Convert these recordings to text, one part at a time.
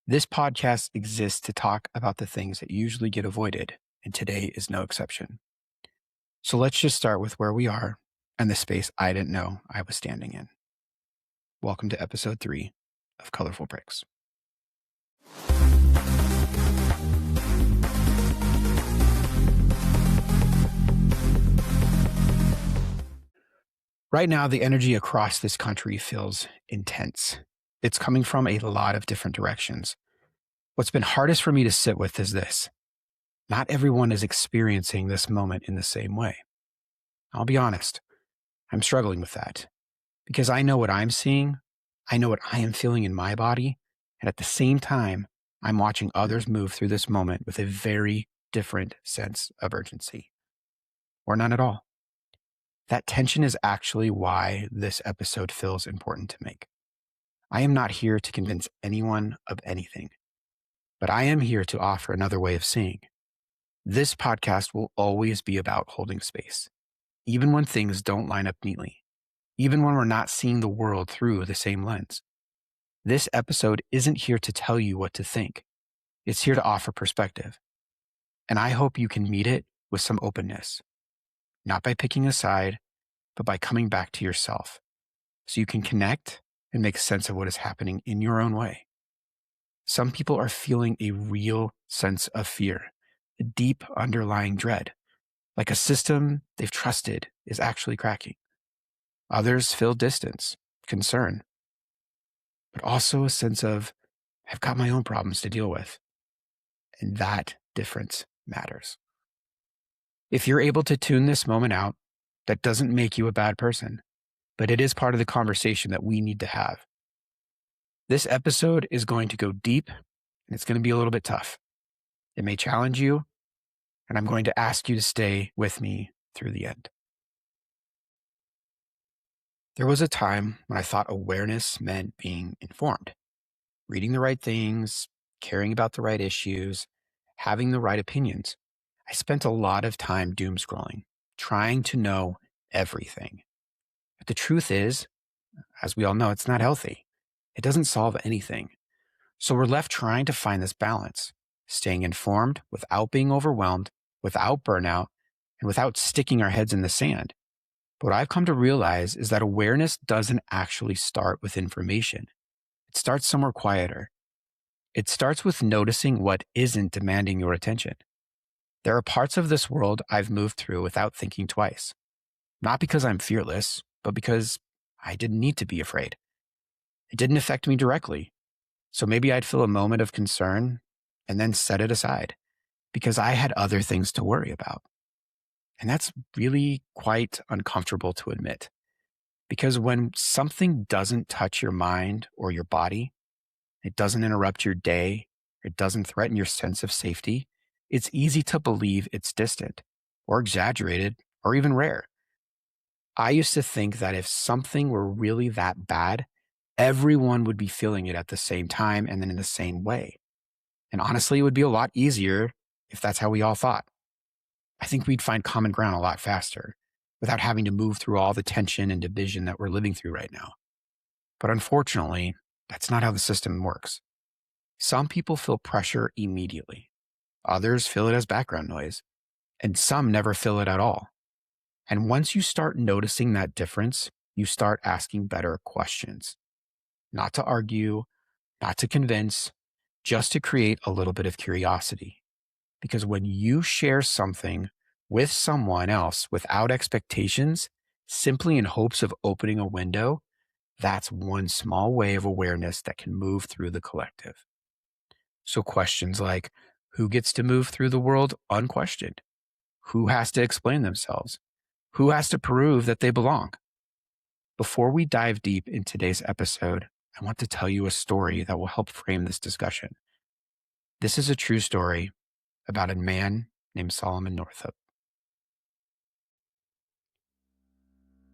This podcast exists to talk about the things that usually get avoided, and today is no exception. So let's just start with where we are and the space I didn't know I was standing in. Welcome to episode 3 of Colorful Breaks. Right now, the energy across this country feels intense. It's coming from a lot of different directions. What's been hardest for me to sit with is this. Not everyone is experiencing this moment in the same way. I'll be honest, I'm struggling with that because I know what I'm seeing, I know what I am feeling in my body, and at the same time, I'm watching others move through this moment with a very different sense of urgency, or none at all. That tension is actually why this episode feels important to make. I am not here to convince anyone of anything, but I am here to offer another way of seeing. This podcast will always be about holding space, even when things don't line up neatly, even when we're not seeing the world through the same lens. This episode isn't here to tell you what to think. It's here to offer perspective. And I hope you can meet it with some openness, not by picking a side, but by coming back to yourself so you can connect and make sense of what is happening in your own way. Some people are feeling a real sense of fear, a deep underlying dread, like a system they've trusted is actually cracking. Others feel distance, concern, but also a sense of, I've got my own problems to deal with. And that difference matters. If you're able to tune this moment out, that doesn't make you a bad person, but it is part of the conversation that we need to have. This episode is going to go deep, and it's going to be a little bit tough. It may challenge you, and I'm going to ask you to stay with me through the end. There was a time when I thought awareness meant being informed, reading the right things, caring about the right issues, having the right opinions. I spent a lot of time doom scrolling, trying to know everything. But the truth is, as we all know, it's not healthy. It doesn't solve anything. So we're left trying to find this balance, staying informed without being overwhelmed, without burnout, and without sticking our heads in the sand. But what I've come to realize is that awareness doesn't actually start with information. It starts somewhere quieter. It starts with noticing what isn't demanding your attention. There are parts of this world I've moved through without thinking twice. Not because I'm fearless, but because I didn't need to be afraid. It didn't affect me directly. So maybe I'd feel a moment of concern and then set it aside because I had other things to worry about. And that's really quite uncomfortable to admit, because when something doesn't touch your mind or your body, it doesn't interrupt your day, it doesn't threaten your sense of safety, it's easy to believe it's distant or exaggerated or even rare. I used to think that if something were really that bad, everyone would be feeling it at the same time and then in the same way. And honestly, it would be a lot easier if that's how we all thought. I think we'd find common ground a lot faster without having to move through all the tension and division that we're living through right now. But unfortunately, that's not how the system works. Some people feel pressure immediately. Others feel it as background noise, and some never feel it at all. And once you start noticing that difference, you start asking better questions. Not to argue, not to convince, just to create a little bit of curiosity. Because when you share something with someone else without expectations, simply in hopes of opening a window, that's one small way of awareness that can move through the collective. So questions like, who gets to move through the world unquestioned? Who has to explain themselves? Who has to prove that they belong? Before we dive deep in today's episode, I want to tell you a story that will help frame this discussion. This is a true story about a man named Solomon Northup.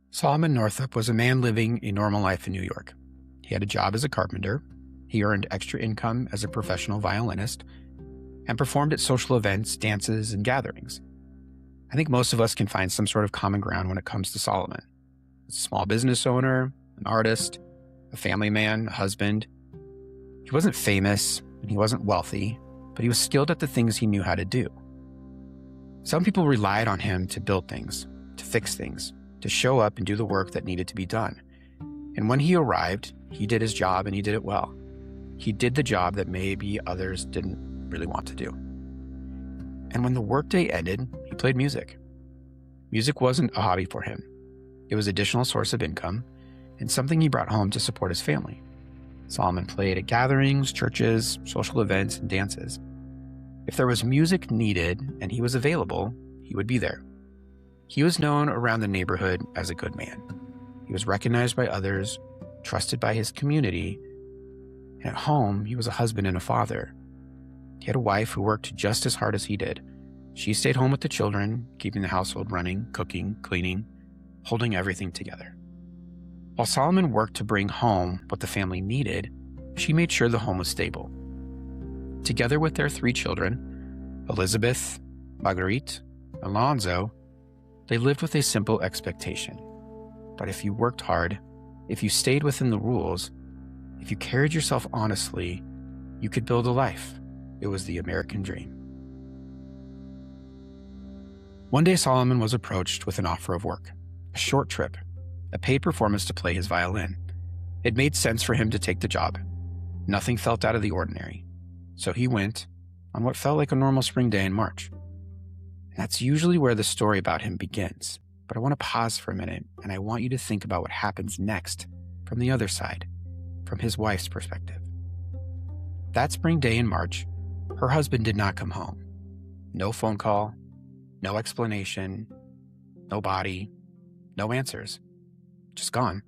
Solomon Northup was a man living a normal life in New York. He had a job as a carpenter. He earned extra income as a professional violinist and performed at social events, dances, and gatherings. I think most of us can find some sort of common ground when it comes to Solomon. He's a small business owner, an artist, a family man, a husband. He wasn't famous. and he wasn't wealthy, but he was skilled at the things he knew how to do. Some people relied on him to build things, to fix things, to show up and do the work that needed to be done. And when he arrived, he did his job and he did it well. He did the job that maybe others didn't really want to do. And when the workday ended, he played music. Music wasn't a hobby for him. It was an additional source of income and something he brought home to support his family. Solomon played at gatherings, churches, social events, and dances. If there was music needed and he was available, he would be there. He was known around the neighborhood as a good man. He was recognized by others, trusted by his community, and at home, he was a husband and a father. He had a wife who worked just as hard as he did. She stayed home with the children, keeping the household running, cooking, cleaning, holding everything together. While Solomon worked to bring home what the family needed, she made sure the home was stable. Together with their 3 children, Elizabeth, Marguerite, Alonzo, they lived with a simple expectation. But if you worked hard, if you stayed within the rules, if you carried yourself honestly, you could build a life. It was the American dream. One day Solomon was approached with an offer of work, a short trip, a paid performance to play his violin. It made sense for him to take the job. Nothing felt out of the ordinary. So he went on what felt like a normal spring day in March. That's usually where the story about him begins. But I want to pause for a minute, and I want you to think about what happens next from the other side, from his wife's perspective. That spring day in March, her husband did not come home. No phone call, no explanation, no body, no answers. Just gone.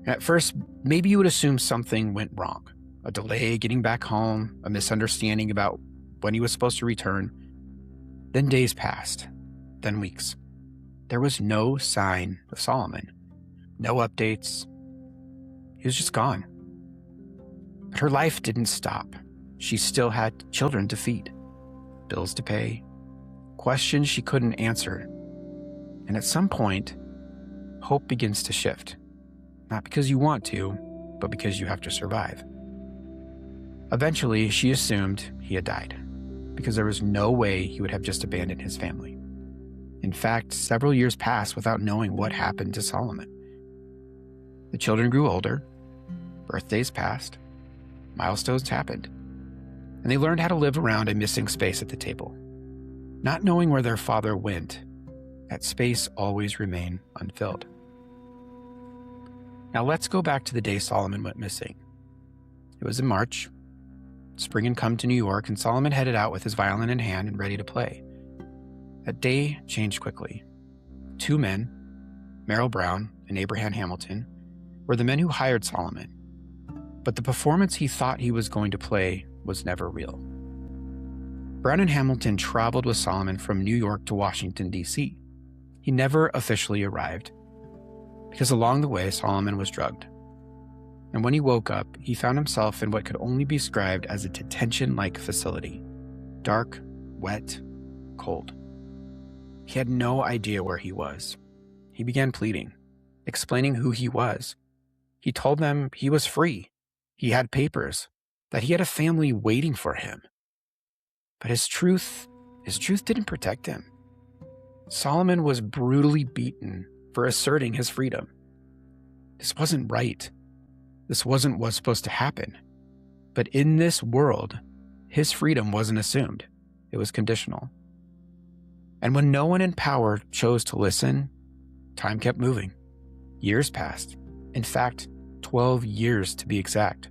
At first, maybe you would assume something went wrong. A delay getting back home, a misunderstanding about when he was supposed to return. Then days passed, then weeks. There was no sign of Solomon. No updates. He was just gone. But her life didn't stop. She still had children to feed, bills to pay, questions she couldn't answer. And at some point, hope begins to shift. Not because you want to, but because you have to survive. Eventually, she assumed he had died, because there was no way he would have just abandoned his family. In fact, several years passed without knowing what happened to Solomon. The children grew older, birthdays passed, milestones happened, and they learned how to live around a missing space at the table. Not knowing where their father went, that space always remained unfilled. Now let's go back to the day Solomon went missing. It was in March. Spring had come to New York, and Solomon headed out with his violin in hand and ready to play. That day changed quickly. 2 men, Merrill Brown and Abraham Hamilton, were the men who hired Solomon. But the performance he thought he was going to play was never real. Brown and Hamilton traveled with Solomon from New York to Washington, D.C. He never officially arrived, because along the way, Solomon was drugged. And when he woke up, he found himself in what could only be described as a detention-like facility. Dark, wet, cold. He had no idea where he was. He began pleading, explaining who he was. He told them he was free. He had papers, that he had a family waiting for him. But his truth didn't protect him. Solomon was brutally beaten for asserting his freedom. This wasn't right. This wasn't what's supposed to happen. But in this world, his freedom wasn't assumed. It was conditional. And when no one in power chose to listen, time kept moving. Years passed. In fact, 12 years to be exact.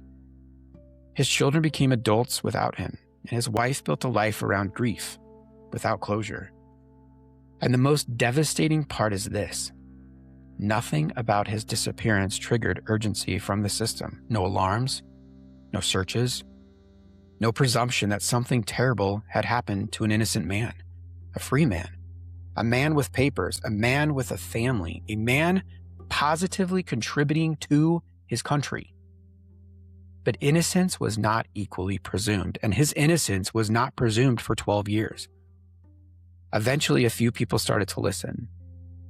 His children became adults without him, and his wife built a life around grief, without closure. And the most devastating part is this. Nothing about his disappearance triggered urgency from the system. No alarms, no searches, no presumption that something terrible had happened to an innocent man, a free man, a man with papers, a man with a family, a man positively contributing to his country. But innocence was not equally presumed, and his innocence was not presumed for 12 years. Eventually, a few people started to listen.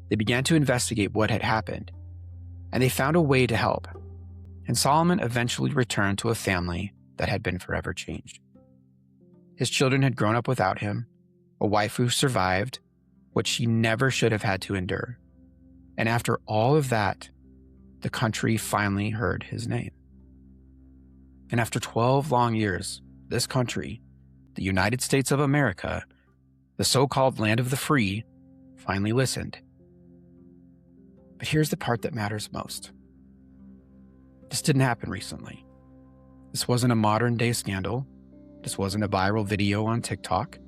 They began to investigate what had happened, and they found a way to help. And Solomon eventually returned to a family that had been forever changed. His children had grown up without him, a wife who survived what she never should have had to endure. And after all of that, the country finally heard his name. And after 12 long years, this country, the United States of America, the so-called land of the free, finally listened. But here's the part that matters most. This didn't happen recently. This wasn't a modern-day scandal. This wasn't a viral video on TikTok.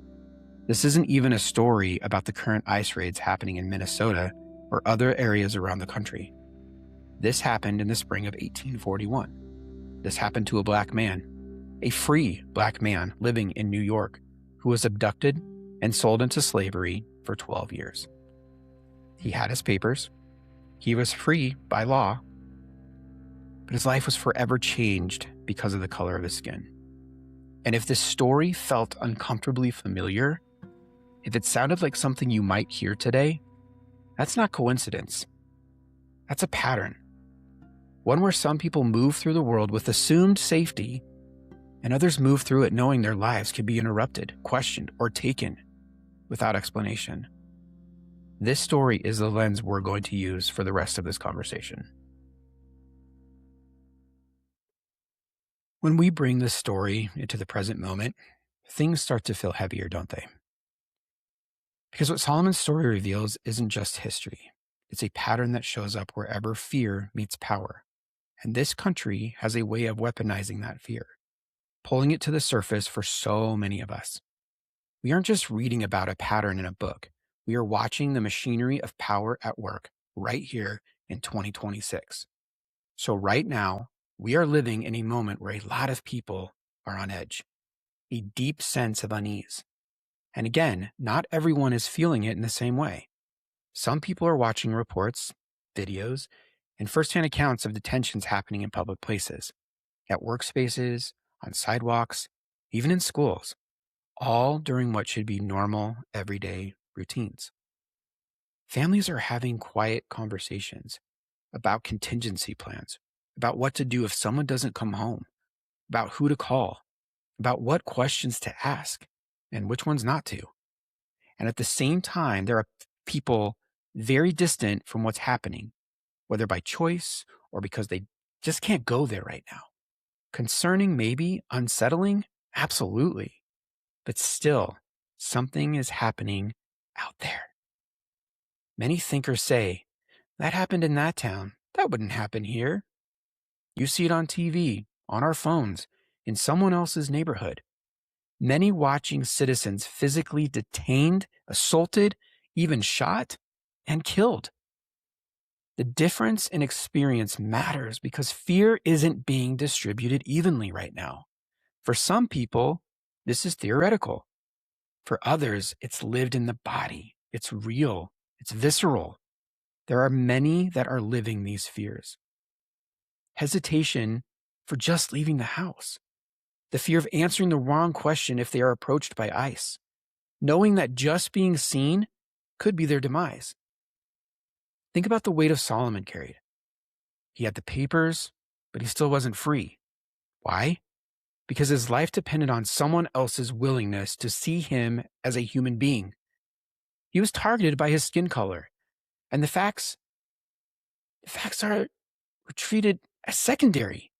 This isn't even a story about the current ICE raids happening in Minnesota or other areas around the country. This happened in the spring of 1841. This happened to a black man, a free black man living in New York, who was abducted and sold into slavery for 12 years. He had his papers. He was free by law, but his life was forever changed because of the color of his skin. And if this story felt uncomfortably familiar, if it sounded like something you might hear today, that's not coincidence. That's a pattern. One where some people move through the world with assumed safety, and others move through it knowing their lives could be interrupted, questioned, or taken without explanation. This story is the lens we're going to use for the rest of this conversation. When we bring this story into the present moment, things start to feel heavier, don't they? Because what Solomon's story reveals isn't just history. It's a pattern that shows up wherever fear meets power. And this country has a way of weaponizing that fear, pulling it to the surface for so many of us. We aren't just reading about a pattern in a book. We are watching the machinery of power at work right here in 2026. So right now, we are living in a moment where a lot of people are on edge, a deep sense of unease. And again, not everyone is feeling it in the same way. Some people are watching reports, videos, and firsthand accounts of detentions happening in public places, at workspaces, on sidewalks, even in schools, all during what should be normal, everyday routines. Families are having quiet conversations about contingency plans, about what to do if someone doesn't come home, about who to call, about what questions to ask and which ones not to. And at the same time, there are people very distant from what's happening, whether by choice or because they just can't go there right now. Concerning, maybe, unsettling, absolutely. But still, something is happening out there. Many thinkers say, that happened in that town. That wouldn't happen here. You see it on TV, on our phones, in someone else's neighborhood. Many watching citizens physically detained, assaulted, even shot, and killed. The difference in experience matters because fear isn't being distributed evenly right now. For some people, this is theoretical. For others, it's lived in the body. It's real. It's visceral. There are many that are living these fears. Hesitation for just leaving the house. The fear of answering the wrong question if they are approached by ICE. Knowing that just being seen could be their demise. Think about the weight of Solomon carried. He had the papers, but he still wasn't free. Why? Because his life depended on someone else's willingness to see him as a human being. He was targeted by his skin color, and the facts were treated as secondary.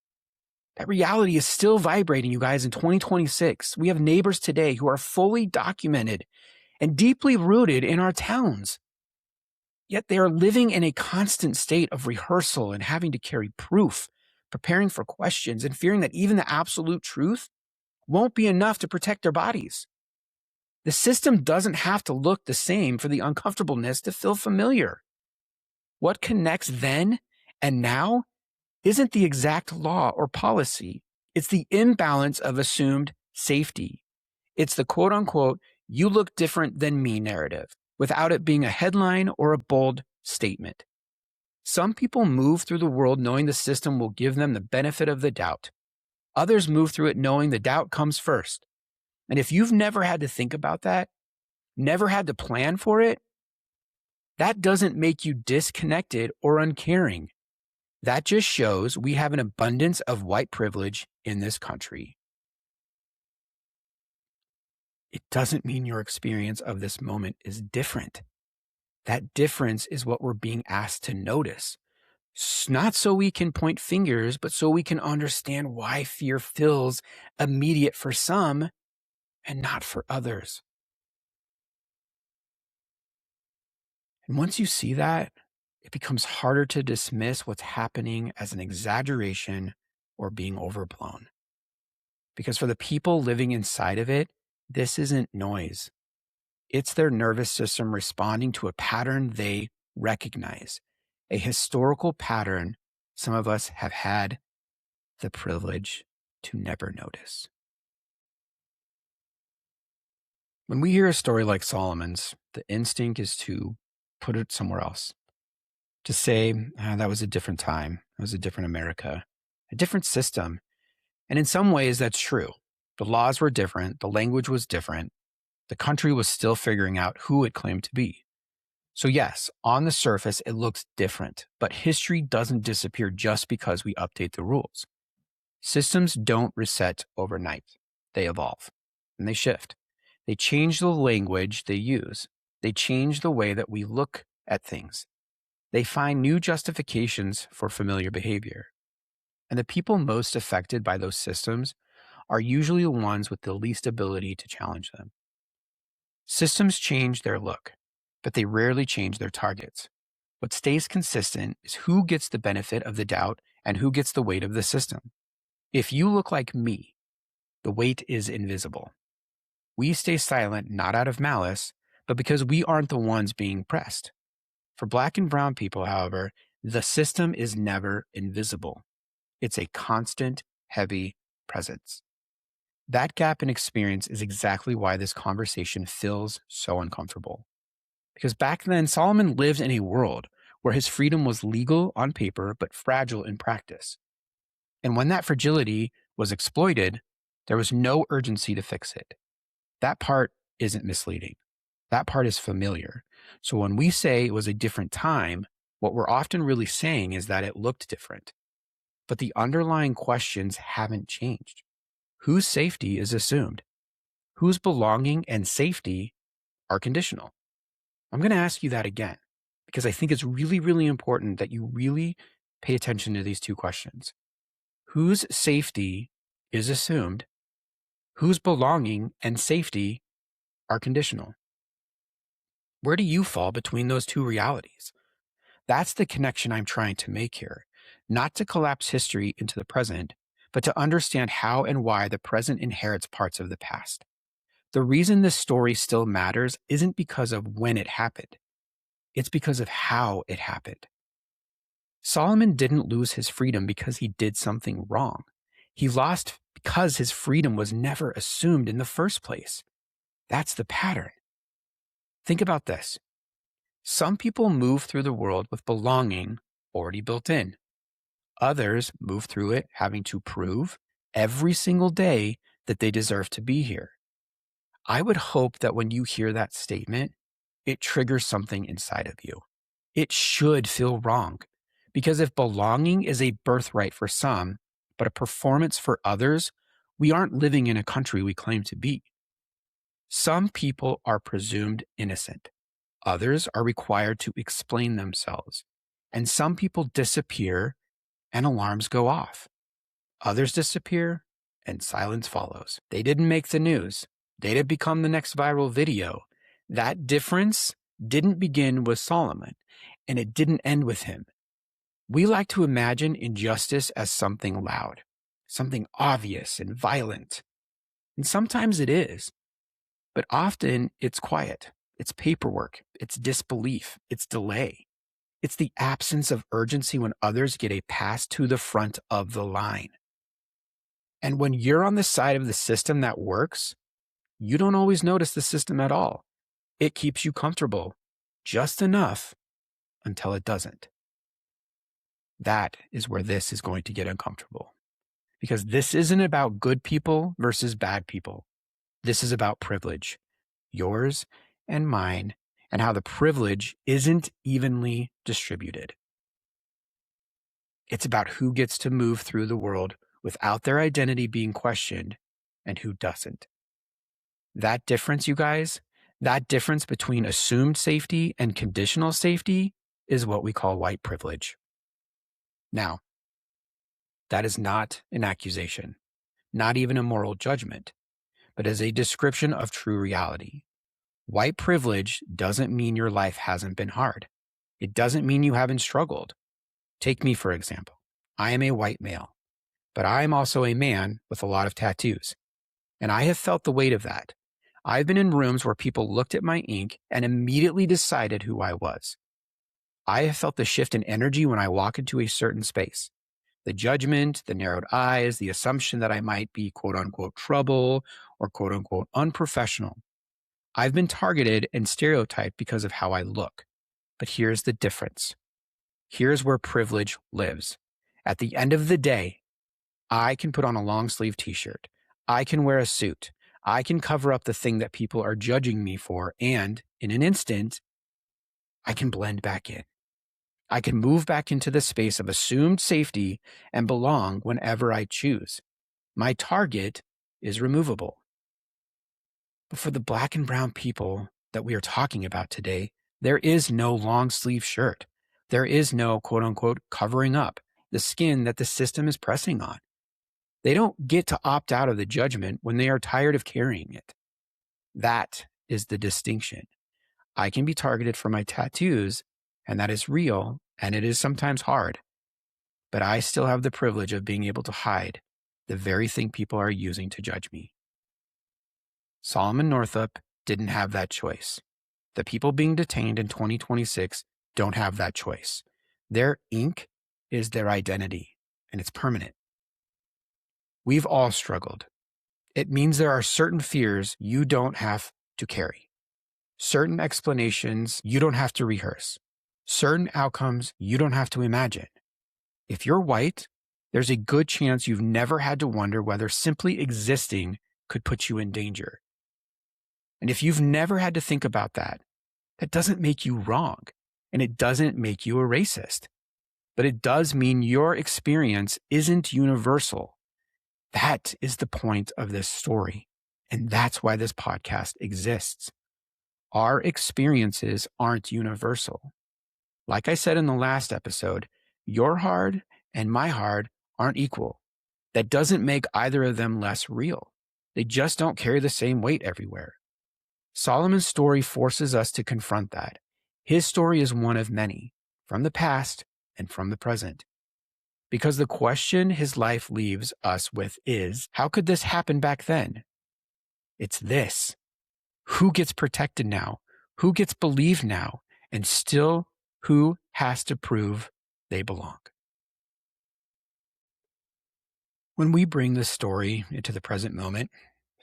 That reality is still vibrating, you guys, in 2026. We have neighbors today who are fully documented and deeply rooted in our towns. Yet they are living in a constant state of rehearsal and having to carry proof, preparing for questions, and fearing that even the absolute truth won't be enough to protect their bodies. The system doesn't have to look the same for the uncomfortableness to feel familiar. What connects then and now isn't the exact law or policy. It's the imbalance of assumed safety. It's the quote-unquote, you look different than me narrative, without it being a headline or a bold statement. Some people move through the world knowing the system will give them the benefit of the doubt. Others move through it knowing the doubt comes first. And if you've never had to think about that, never had to plan for it, that doesn't make you disconnected or uncaring. That just shows we have an abundance of white privilege in this country. it doesn't mean your experience of this moment is different. That difference is what we're being asked to notice. Not so we can point fingers, but so we can understand why fear feels immediate for some and not for others. And once you see that, it becomes harder to dismiss what's happening as an exaggeration or being overblown. Because for the people living inside of it, this isn't noise. It's their nervous system responding to a pattern they recognize, a historical pattern some of us have had the privilege to never notice. When we hear a story like Solomon's, the instinct is to put it somewhere else, to say, that was a different time, it was a different America, a different system. And in some ways, that's true. The laws were different, the language was different, the country was still figuring out who it claimed to be. So yes, on the surface, it looks different, but history doesn't disappear just because we update the rules. Systems don't reset overnight. They evolve and they shift. They change the language they use. They change the way that we look at things. They find new justifications for familiar behavior. And the people most affected by those systems are usually the ones with the least ability to challenge them. Systems change their look, but they rarely change their targets. What stays consistent is who gets the benefit of the doubt and who gets the weight of the system. If you look like me, the weight is invisible. We stay silent not out of malice, but because we aren't the ones being pressed. For Black and brown people, however, the system is never invisible. It's a constant, heavy presence. That gap in experience is exactly why this conversation feels so uncomfortable. Because back then, Solomon lived in a world where his freedom was legal on paper, but fragile in practice. And when that fragility was exploited, there was no urgency to fix it. That part isn't misleading. That part is familiar. So when we say it was a different time, what we're often really saying is that it looked different. But the underlying questions haven't changed. Whose safety is assumed? Whose belonging and safety are conditional? I'm going to ask you that again, because I think it's really, really important that you really pay attention to these two questions. Whose safety is assumed? Whose belonging and safety are conditional? Where do you fall between those two realities? That's the connection I'm trying to make here, not to collapse history into the present, but to understand how and why the present inherits parts of the past. The reason this story still matters isn't because of when it happened. It's because of how it happened. Solomon didn't lose his freedom because he did something wrong. He lost because his freedom was never assumed in the first place. That's the pattern. Think about this. Some people move through the world with belonging already built in. Others move through it having to prove every single day that they deserve to be here. I would hope that when you hear that statement, it triggers something inside of you. It should feel wrong, because if belonging is a birthright for some, but a performance for others, we aren't living in a country we claim to be. Some people are presumed innocent. Others are required to explain themselves. And some people disappear and alarms go off. Others disappear and silence follows. They didn't make the news. They didn't become the next viral video. That difference didn't begin with Solomon, and it didn't end with him. We like to imagine injustice as something loud, something obvious and violent. And sometimes it is, but often it's quiet. It's paperwork. It's disbelief. It's delay. It's the absence of urgency when others get a pass to the front of the line. And when you're on the side of the system that works, you don't always notice the system at all. It keeps you comfortable just enough until it doesn't. That is where this is going to get uncomfortable, because this isn't about good people versus bad people. This is about privilege, yours and mine, and how the privilege isn't evenly distributed. It's about who gets to move through the world without their identity being questioned and who doesn't. That difference, you guys, that difference between assumed safety and conditional safety is what we call white privilege. Now, that is not an accusation, not even a moral judgment, but as a description of true reality. White privilege doesn't mean your life hasn't been hard. It doesn't mean you haven't struggled. Take me, for example. I am a white male, but I am also a man with a lot of tattoos, and I have felt the weight of that. I've been in rooms where people looked at my ink and immediately decided who I was. I have felt the shift in energy when I walk into a certain space. The judgment, the narrowed eyes, the assumption that I might be quote unquote trouble or quote unquote unprofessional. I've been targeted and stereotyped because of how I look. But here's the difference. Here's where privilege lives. At the end of the day, I can put on a long sleeve t-shirt. I can wear a suit. I can cover up the thing that people are judging me for. And in an instant, I can blend back in. I can move back into the space of assumed safety and belong whenever I choose. My target is removable. But for the black and brown people that we are talking about today, there is no long sleeve shirt. There is no quote unquote covering up the skin that the system is pressing on. They don't get to opt out of the judgment when they are tired of carrying it. That is the distinction. I can be targeted for my tattoos, and that is real, and it is sometimes hard. But I still have the privilege of being able to hide the very thing people are using to judge me. Solomon Northup didn't have that choice. The people being detained in 2026 don't have that choice. Their ink is their identity, and it's permanent. We've all struggled. It means there are certain fears you don't have to carry, certain explanations you don't have to rehearse, certain outcomes you don't have to imagine. If you're white, there's a good chance you've never had to wonder whether simply existing could put you in danger. And if you've never had to think about that, that doesn't make you wrong, and it doesn't make you a racist. But it does mean your experience isn't universal. That is the point of this story, and that's why this podcast exists. Our experiences aren't universal. Like I said in the last episode, your hard and my hard aren't equal. That doesn't make either of them less real. They just don't carry the same weight everywhere. Solomon's story forces us to confront that. His story is one of many, from the past and from the present. Because the question his life leaves us with is, how could this happen back then? It's this. Who gets protected now? Who gets believed now? And still, who has to prove they belong? When we bring this story into the present moment,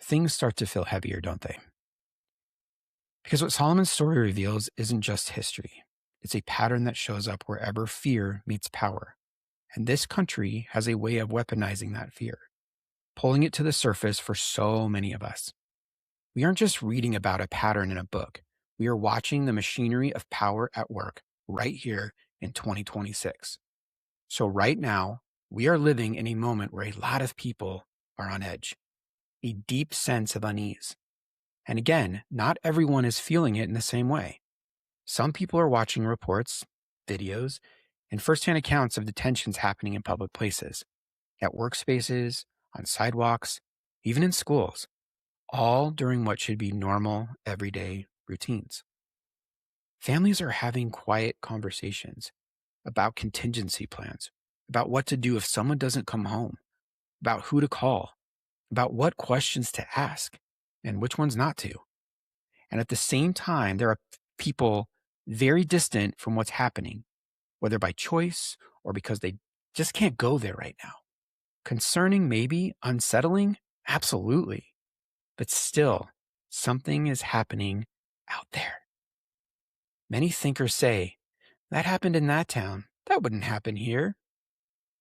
things start to feel heavier, don't they? Because what Solomon's story reveals isn't just history. It's a pattern that shows up wherever fear meets power. And this country has a way of weaponizing that fear, pulling it to the surface for so many of us. We aren't just reading about a pattern in a book. We are watching the machinery of power at work right here in 2026. So right now, we are living in a moment where a lot of people are on edge, a deep sense of unease. And again, not everyone is feeling it in the same way. Some people are watching reports, videos, and firsthand accounts of detentions happening in public places, at workspaces, on sidewalks, even in schools, all during what should be normal, everyday routines. Families are having quiet conversations about contingency plans, about what to do if someone doesn't come home, about who to call, about what questions to ask, and which ones not to. And at the same time, there are people very distant from what's happening, whether by choice or because they just can't go there right now. Concerning, maybe, unsettling, absolutely. But still, something is happening out there. Many thinkers say, that happened in that town. That wouldn't happen here.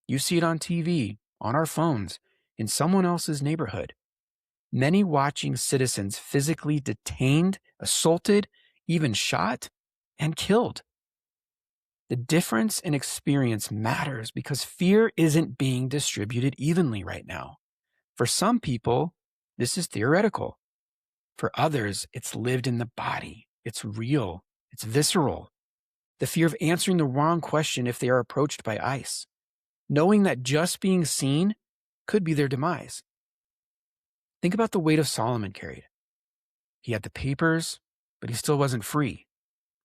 You see it on TV, on our phones, in someone else's neighborhood. Many watching citizens physically detained, assaulted, even shot, and killed. The difference in experience matters because fear isn't being distributed evenly right now. For some people, this is theoretical. For others, it's lived in the body. It's real. It's visceral. The fear of answering the wrong question if they are approached by ICE, knowing that just being seen could be their demise. Think about the weight of Solomon carried. He had the papers, but he still wasn't free.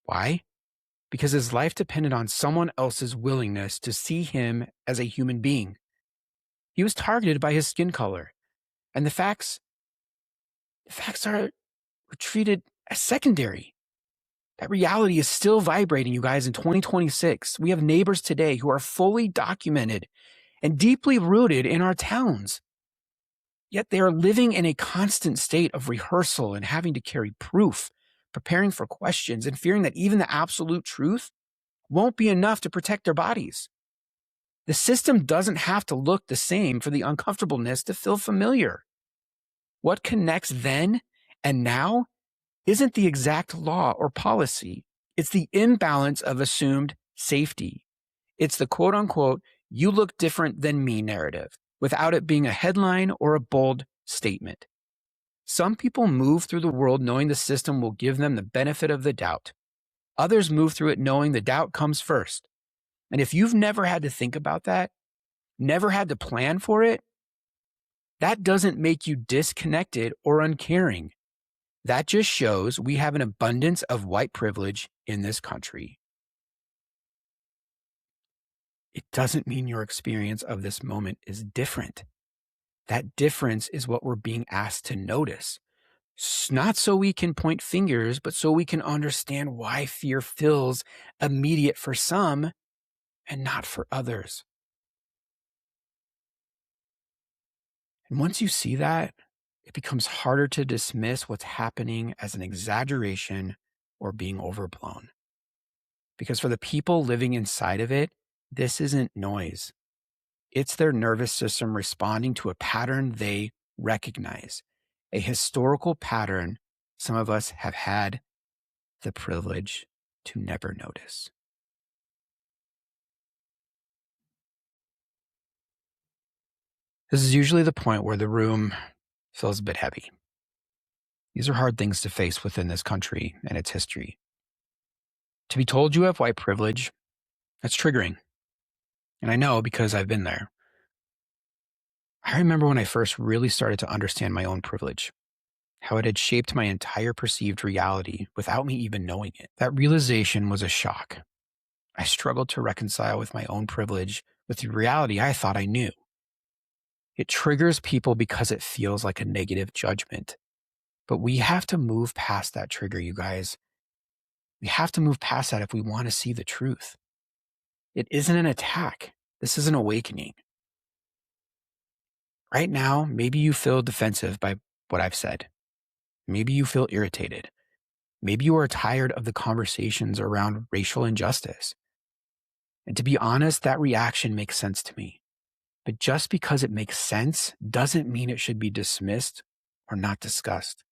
Why? Because his life depended on someone else's willingness to see him as a human being. He was targeted by his skin color, and the facts were treated as secondary. That reality is still vibrating, you guys, in 2026. We have neighbors today who are fully documented and deeply rooted in our towns. Yet they are living in a constant state of rehearsal and having to carry proof, preparing for questions, and fearing that even the absolute truth won't be enough to protect their bodies. The system doesn't have to look the same for the uncomfortableness to feel familiar. What connects then and now isn't the exact law or policy. It's the imbalance of assumed safety. It's the quote unquote, you look different than me narrative, without it being a headline or a bold statement. Some people move through the world knowing the system will give them the benefit of the doubt. Others move through it knowing the doubt comes first. And if you've never had to think about that, never had to plan for it, that doesn't make you disconnected or uncaring. That just shows we have an abundance of white privilege in this country. It doesn't mean your experience of this moment is different. That difference is what we're being asked to notice. Not so we can point fingers, but so we can understand why fear feels immediate for some and not for others. And once you see that, it becomes harder to dismiss what's happening as an exaggeration or being overblown. Because for the people living inside of it, this isn't noise. It's their nervous system responding to a pattern they recognize, a historical pattern some of us have had the privilege to never notice. This is usually the point where the room feels a bit heavy. These are hard things to face within this country and its history. To be told you have white privilege, that's triggering. And I know because I've been there. I remember when I first really started to understand my own privilege, how it had shaped my entire perceived reality without me even knowing it. That realization was a shock. I struggled to reconcile with my own privilege with the reality I thought I knew. It triggers people because it feels like a negative judgment. But we have to move past that trigger, you guys. We have to move past that if we want to see the truth. It isn't an attack. This is an awakening. Right now, maybe you feel defensive by what I've said. Maybe you feel irritated. Maybe you are tired of the conversations around racial injustice. And to be honest, that reaction makes sense to me. But just because it makes sense doesn't mean it should be dismissed or not discussed.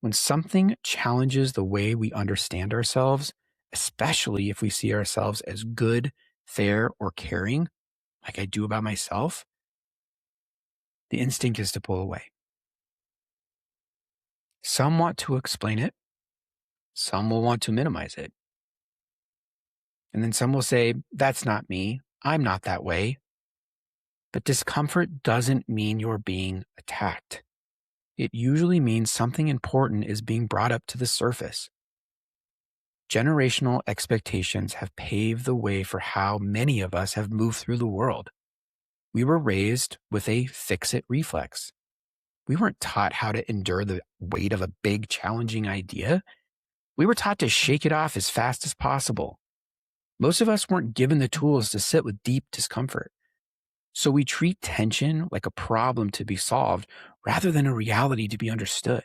When something challenges the way we understand ourselves, especially if we see ourselves as good, fair, or caring, like I do about myself, the instinct is to pull away. Some want to explain it. Some will want to minimize it. And then some will say, that's not me. I'm not that way. But discomfort doesn't mean you're being attacked. It usually means something important is being brought up to the surface. Generational expectations have paved the way for how many of us have moved through the world. We were raised with a fix-it reflex. We weren't taught how to endure the weight of a big, challenging idea. We were taught to shake it off as fast as possible. Most of us weren't given the tools to sit with deep discomfort. So we treat tension like a problem to be solved rather than a reality to be understood.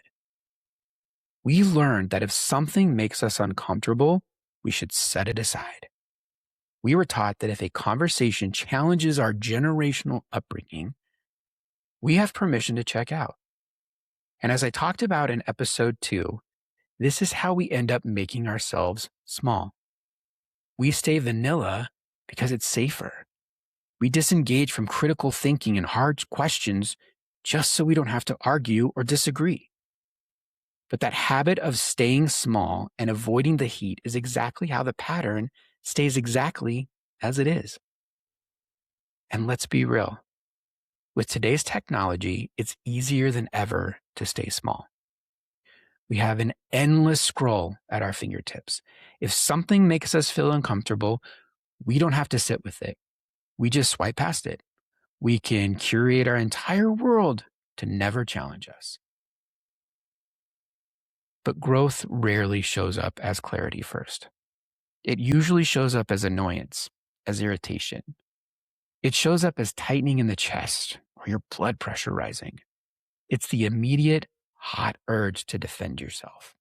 We learned that if something makes us uncomfortable, we should set it aside. We were taught that if a conversation challenges our generational upbringing, we have permission to check out. And as I talked about in episode 2, this is how we end up making ourselves small. We stay vanilla because it's safer. We disengage from critical thinking and hard questions just so we don't have to argue or disagree. But that habit of staying small and avoiding the heat is exactly how the pattern stays exactly as it is. And let's be real. With today's technology, it's easier than ever to stay small. We have an endless scroll at our fingertips. If something makes us feel uncomfortable, we don't have to sit with it. We just swipe past it. We can curate our entire world to never challenge us. But growth rarely shows up as clarity first. It usually shows up as annoyance, as irritation. It shows up as tightening in the chest or your blood pressure rising. It's the immediate, hot urge to defend yourself.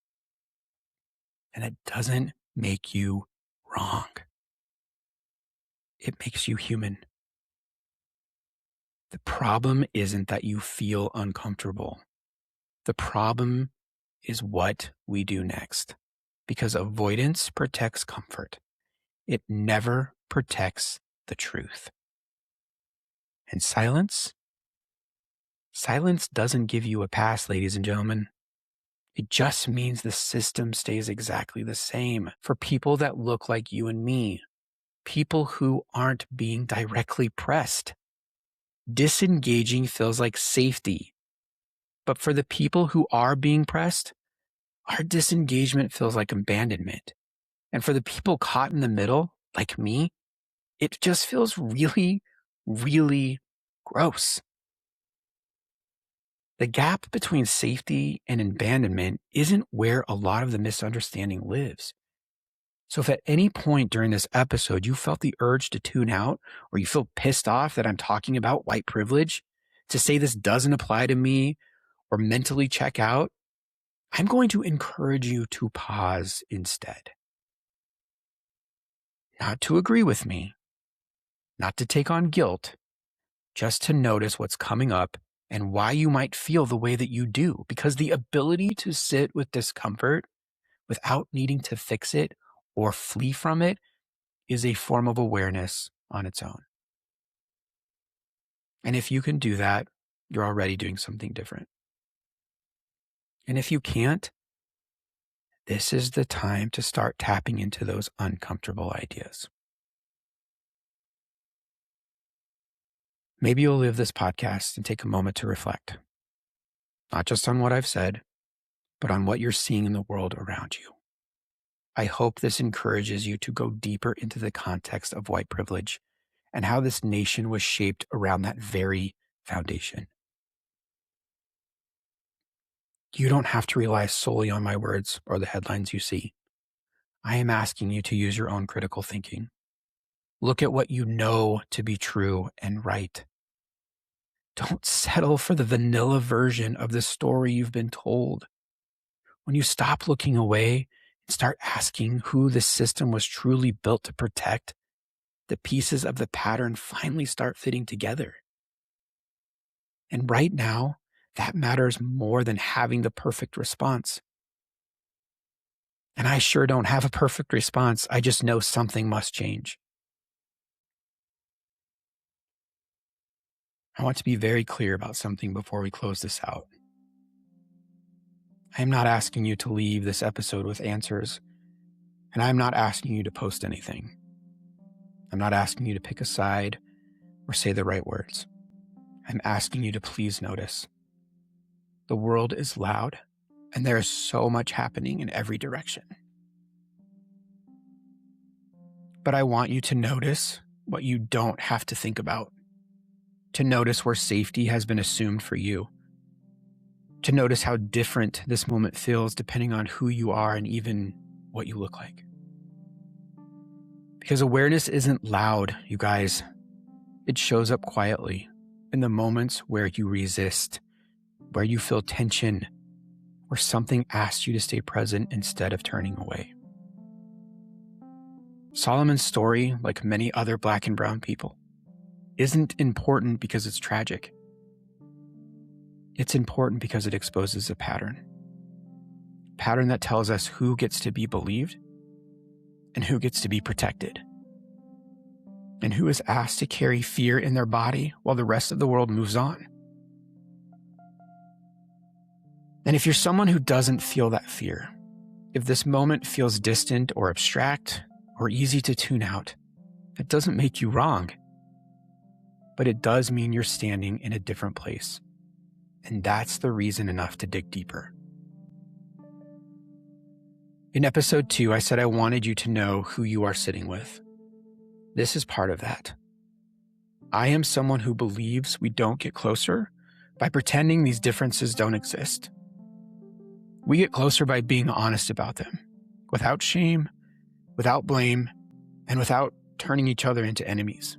And it doesn't make you wrong. It makes you human. The problem isn't that you feel uncomfortable. The problem is what we do next. Because avoidance protects comfort. It never protects the truth. And silence doesn't give you a pass, ladies and gentlemen. It just means the system stays exactly the same for people that look like you and me, people who aren't being directly pressed. Disengaging feels like safety. But for the people who are being pressed, our disengagement feels like abandonment. And for the people caught in the middle, like me, it just feels really, really gross. The gap between safety and abandonment isn't where a lot of the misunderstanding lives. So if at any point during this episode you felt the urge to tune out or you feel pissed off that I'm talking about white privilege, to say this doesn't apply to me or mentally check out, I'm going to encourage you to pause instead. Not to agree with me, not to take on guilt, just to notice what's coming up and why you might feel the way that you do. Because the ability to sit with discomfort without needing to fix it or flee from it is a form of awareness on its own. And if you can do that, you're already doing something different. And if you can't, this is the time to start tapping into those uncomfortable ideas. Maybe you'll leave this podcast and take a moment to reflect, not just on what I've said, but on what you're seeing in the world around you. I hope this encourages you to go deeper into the context of white privilege and how this nation was shaped around that very foundation. You don't have to rely solely on my words or the headlines you see. I am asking you to use your own critical thinking. Look at what you know to be true and right. Don't settle for the vanilla version of the story you've been told. When you stop looking away and start asking who the system was truly built to protect, the pieces of the pattern finally start fitting together. And right now, that matters more than having the perfect response. And I sure don't have a perfect response. I just know something must change. I want to be very clear about something before we close this out. I am not asking you to leave this episode with answers, and I'm not asking you to post anything. I'm not asking you to pick a side or say the right words. I'm asking you to please notice. The world is loud, and there is so much happening in every direction. But I want you to notice what you don't have to think about. To notice where safety has been assumed for you. To notice how different this moment feels depending on who you are and even what you look like. Because awareness isn't loud, you guys. It shows up quietly in the moments where you resist, where you feel tension, where something asks you to stay present instead of turning away. Solomon's story, like many other Black and brown people, isn't important because it's tragic. It's important because it exposes a pattern. A pattern that tells us who gets to be believed and who gets to be protected. And who is asked to carry fear in their body while the rest of the world moves on. And if you're someone who doesn't feel that fear, if this moment feels distant or abstract or easy to tune out, it doesn't make you wrong. But it does mean you're standing in a different place. And that's the reason enough to dig deeper. In episode 2, I said I wanted you to know who you are sitting with. This is part of that. I am someone who believes we don't get closer by pretending these differences don't exist. We get closer by being honest about them, without shame, without blame, and without turning each other into enemies.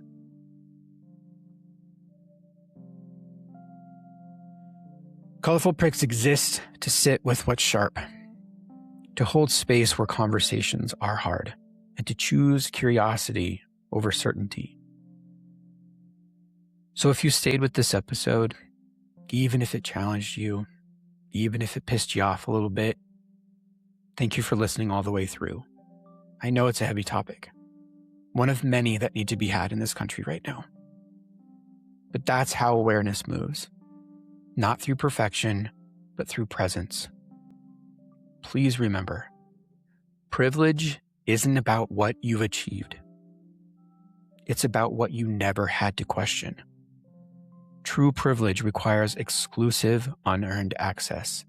Colorful pricks exist to sit with what's sharp, to hold space where conversations are hard, and to choose curiosity over certainty. So if you stayed with this episode, even if it challenged you, even if it pissed you off a little bit, thank you for listening all the way through. I know it's a heavy topic, one of many that need to be had in this country right now. But that's how awareness moves. Not through perfection, but through presence. Please remember, privilege isn't about what you've achieved. It's about what you never had to question. True privilege requires exclusive, unearned access,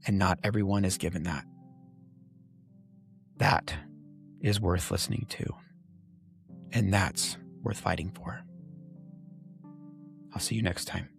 and not everyone is given that. That is worth listening to, and that's worth fighting for. I'll see you next time.